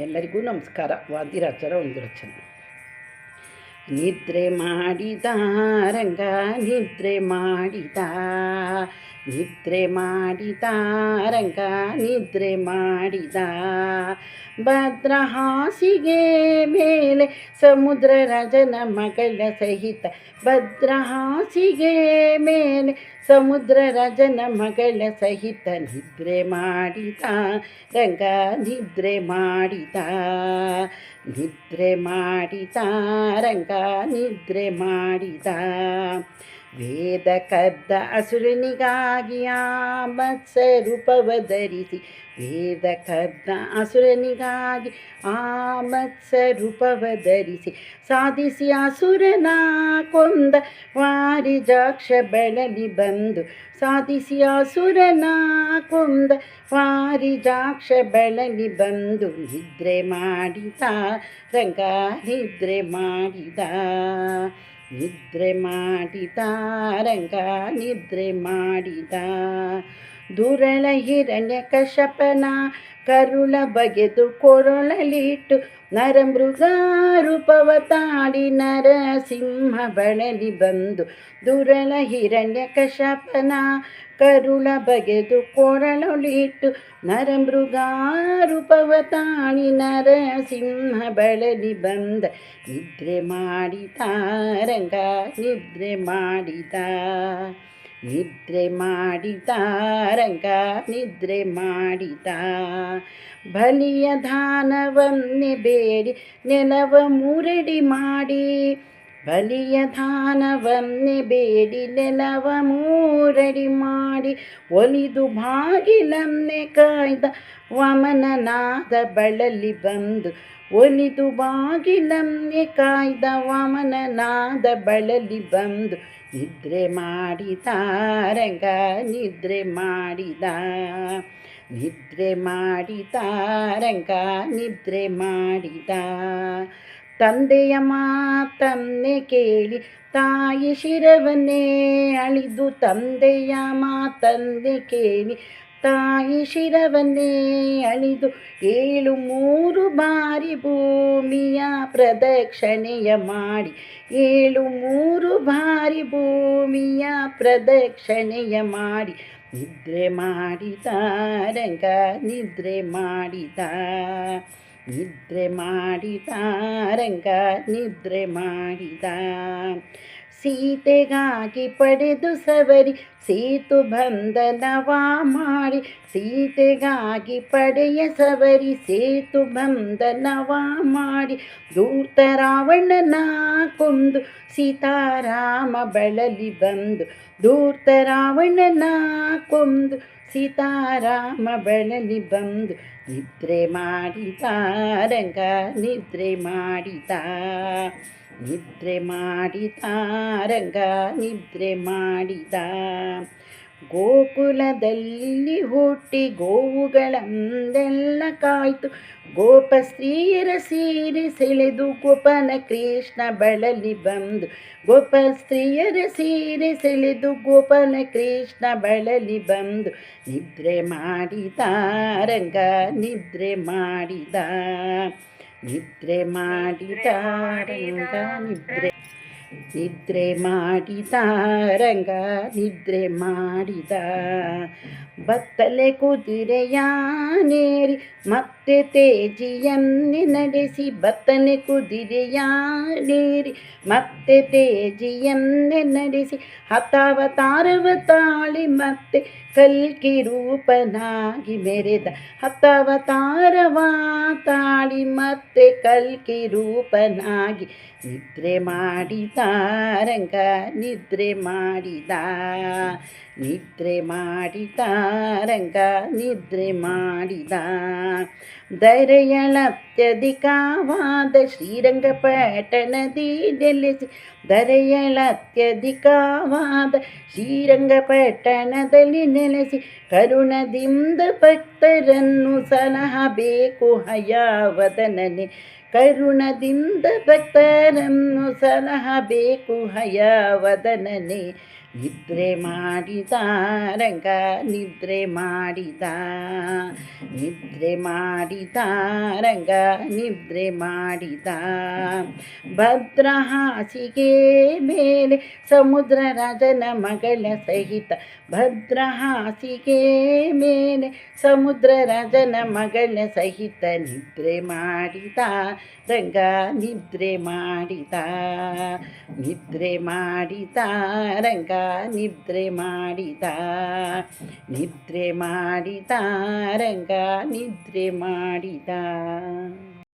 ಎಲ್ಲರಿಗೂ ನಮಸ್ಕಾರ. ವಾದಿರಾಜರ ಒಂದು ರಚನೆ. ನಿದ್ರೆ ಮಾಡಿದ ರಂಗ ನಿದ್ರೆ ಮಾಡಿದ, ನಿದ್ರೆ ಮಾಡಿದ ರಂಗ ನಿದ್ರೆ ಮಾಡಿದ, ಭದ್ರ ಹಾಸಿಗೆ ಮೇಲೆ ಸಮುದ್ರ ರಾಜನ ಮಗಳ ಸಹಿತ, ಭದ್ರ ಹಾಸಿಗೆ ಮೇಲೆ ಸಮುದ್ರ ರಾಜನ ಮಗಳ ಸಹಿತ, ನಿದ್ರೆ ಮಾಡಿದ ರಂಗ ನಿದ್ರೆ ಮಾಡಿದ, ನಿದ್ರೆ ಮಾಡಿದ ರಂಗ ನಿದ್ರೆ ಮಾಡಿದ. ವೇದ ಕದ್ದ ಅಸುರನಿಗಾಗಿ ಆ ಮತ್ಸ ರೂಪವ ಧರಿಸಿ, ವೇದ ಕದ್ದ ಅಸುರನಿಗಾಗಿ ಆ ಮತ್ಸ ರೂಪವ ಧರಿಸಿ, ಸಾಧಿಸಿ ಅಸುರನ ಕೊಂದ ವಾರಿಜಾಕ್ಷ ಬಳಲಿ ಬಂದು, ಸಾಧಿಸಿ ಅಸುರನ ಕೊಂದ ವಾರಿಜಾಕ್ಷ ಬಳಲಿ ಬಂದು, ನಿದ್ರೆ ಮಾಡಿದ ರಂಗ ನಿದ್ರೆ ಮಾಡಿದ, ನಿದ್ರೆ ಮಾಡಿದ ರಂಗ ನಿದ್ರೆ ಮಾಡಿದ. ದುರಳ ಹಿರಣ್ಯ ಕಶ್ಯಪನ ಕರುಳ ಬಗೆದು ಕೊರಳಲಿಟ್ಟು, ನರಮೃಗ ರೂಪವ ತಾಡಿ ನರಸಿಂಹ ಬಳಲಿ ಬಂದು, ದುರಳ ಹಿರಣ್ಯ ಕಶ್ಯಪನ ಕರುಳ ಬಗೆದು ಕೊರಳಲಿಟ್ಟು, ನರಮೃಗ ರೂಪವ ತಾಡಿ ನರಸಿಂಹ ಬಳಲಿ ಬಂದ, ನಿದ್ರೆ ಮಾಡಿದ ರಂಗ ನಿದ್ರೆ ಮಾಡಿದ, ನಿದ್ರೆ ಮಾಡಿದ ರಂಗ ನಿದ್ರೆ ಮಾಡಿದ. ಬಲಿಯ ದಾನವನ್ನೇ ಬೇಡಿ ನೆಲವ ಮುರಡಿ ಮಾಡಿ, ಬಲಿಯ ದಾನವನ್ನೇ ಬೇಡಿ ನೆಲವ ಮೂರಡಿ ಮಾಡಿ, ಒಲಿದು ಬಾಗಿಲನ್ನೇ ಕಾಯ್ದ ವಾಮನನಾದ ಬಳಲಿ ಬಂದು, ಒಲಿದು ಬಾಗಿಲನ್ನೇ ಕಾಯ್ದ ವಾಮನನಾದ ಬಳಲಿ ಬಂದು, ನಿದ್ರೆ ಮಾಡಿದ ರಂಗ ನಿದ್ರೆ ಮಾಡಿದ, ನಿದ್ರೆ ಮಾಡಿದ ರಂಗ ನಿದ್ರೆ ಮಾಡಿದ. ತಂದೆಯ ಮಾತನ್ನೇ ಕೇಳಿ ತಾಯಿ ಶಿರವನ್ನೇ ಅಳಿದು, ತಂದೆಯ ಮಾತನ್ನೇ ಕೇಳಿ ತಾಯಿ ಶಿರವನ್ನೇ ಅಳಿದು, 7 ಬಾರಿ ಭೂಮಿಯ ಪ್ರದಕ್ಷಿಣೆಯ ಮಾಡಿ, 7 ಬಾರಿ ಭೂಮಿಯ ಪ್ರದಕ್ಷಿಣೆಯ ಮಾಡಿ, ನಿದ್ರೆ ಮಾಡಿದ ರಂಗ ನಿದ್ರೆ ಮಾಡಿದ, ನಿದ್ರೆ ಮಾಡಿದ ರಂಗ ನಿದ್ರೆ ಮಾಡಿದ. ಸೀತೆಗಾಗಿ ಪಡೆದು ಸವರಿ ಸೇತು ಬಂಧನವ ಮಾಡಿ, ಸೀತೆಗಾಗಿ ಪಡೆಯ ಸವರಿ ಸೇತು ಬಂಧನವ ಮಾಡಿ, ಧೂರ್ತ ರಾವಣನ ಕೊಂದು ಸೀತಾರಾಮ ಬಳಲಿ ಬಂದು, ಧೂರ್ತ ರಾವಣನ ಕೊಂದು ಸೀತಾರಾಮ ಬಳಲಿ ಬಂದು, ನಿದ್ರೆ ಮಾಡಿದ ರಂಗ ನಿದ್ರೆ ಮಾಡಿದ, ನಿದ್ರೆ ಮಾಡಿದ ರಂಗ ನಿದ್ರೆ ಮಾಡಿದ. ಗೋಕುಲದಲ್ಲಿ ಹುಟ್ಟಿ ಗೋವುಗಳನ್ನೆಲ್ಲ ಕಾಯ್ತು, ಗೋಪ ಸ್ತ್ರೀಯರ ಸೀರೆ ಸೆಳೆದು ಗೋಪನ ಕೃಷ್ಣ ಬಳಲಿ ಬಂದು, ಗೋಪ ಸ್ತ್ರೀಯರ ಸೀರೆ ಸೆಳೆದು ಗೋಪನ ಕೃಷ್ಣ ಬಳಲಿ ಬಂದು, ನಿದ್ರೆ ಮಾಡಿದ ರಂಗ ನಿದ್ರೆ ಮಾಡಿದ, ನಿದ್ರೆ ಮಾಡಿದ ರಂಗ ನಿದ್ರೆ, ನಿದ್ರೆ ಮಾಡಿದ ರಂಗ ನಿದ್ರೆ ಮಾಡಿದ. ಬತ್ತಲೆ ಕುದುರೆಯಾನೇರಿ ಮತ್ತೆ ತೇಜಿಯನ್ನೇ ನಡೆಸಿ, ಬತ್ತಲೆ ಕುದುರೆಯಾನೇರಿ ಮತ್ತೆ ತೇಜಿಯನ್ನೇ ನಡೆಸಿ, ಹತಾವತಾರವ ತಾಳಿ ಮತ್ತೆ ಕಲ್ಕಿ ರೂಪನಾಗಿ ಮೆರೆದ, ಹತಾವತಾರವ ತಾಳಿ ಮತ್ತೆ ಕಲ್ಕಿ ರೂಪನಾಗಿ, ನಿದ್ರೆ ಮಾಡಿದ ರಂಗ ನಿದ್ರೆ ಮಾಡಿದ, ನಿದ್ರೆ ಮಾಡಿದ ರಂಗ ನಿದ್ರೆ ಮಾಡಿದ. ಧರೆಯಳತ್ಯಧಿಕವಾದ ಶ್ರೀರಂಗಪಟ್ಟಣದಿ ನೆಲೆಸಿ, ಧರೆಯಳತ್ಯಧಿಕವಾದ ಶ್ರೀರಂಗಪಟ್ಟಣದಲ್ಲಿ ನೆಲೆಸಿ, ಕರುಣದಿಂದ ಭಕ್ತರನ್ನು ಸಲಹಬೇಕು ಹಯವದನನೆ, ಕರುಣದಿಂದ ಭಕ್ತರನ್ನು ಸಲಹಬೇಕು ಹಯವದನನೆ, ನಿದ್ರೆ ಮಾಡಿದ ರಂಗ ನಿದ್ರೆ ಮಾಡಿದ, ನಿದ್ರೆ ಮಾಡಿದ ರಂಗ ನಿದ್ರೆ ಮಾಡಿದ. ಭದ್ರ ಹಾಸಿಗೆ ಮೇಲೆ ಸಮುದ್ರ ರಾಜನ ಮಗಳ ಸಹಿತ, ಭದ್ರ ಹಾಸಿಗೆ ಮೇಲೆ ಸಮುದ್ರ ರಾಜನ ಮಗಳ ಸಹಿತ ನಿದ್ರೆ ಮಾಡಿದ ರಂಗ ನಿದ್ರೆ ಮಾಡಿದ, ನಿದ್ರೆ ಮಾಡಿದ ರಂಗ ನಿದ್ರೆ ಮಾಡಿದ, ನಿದ್ರೆ ಮಾಡಿದ ರಂಗ ನಿದ್ರೆ ಮಾಡಿದ.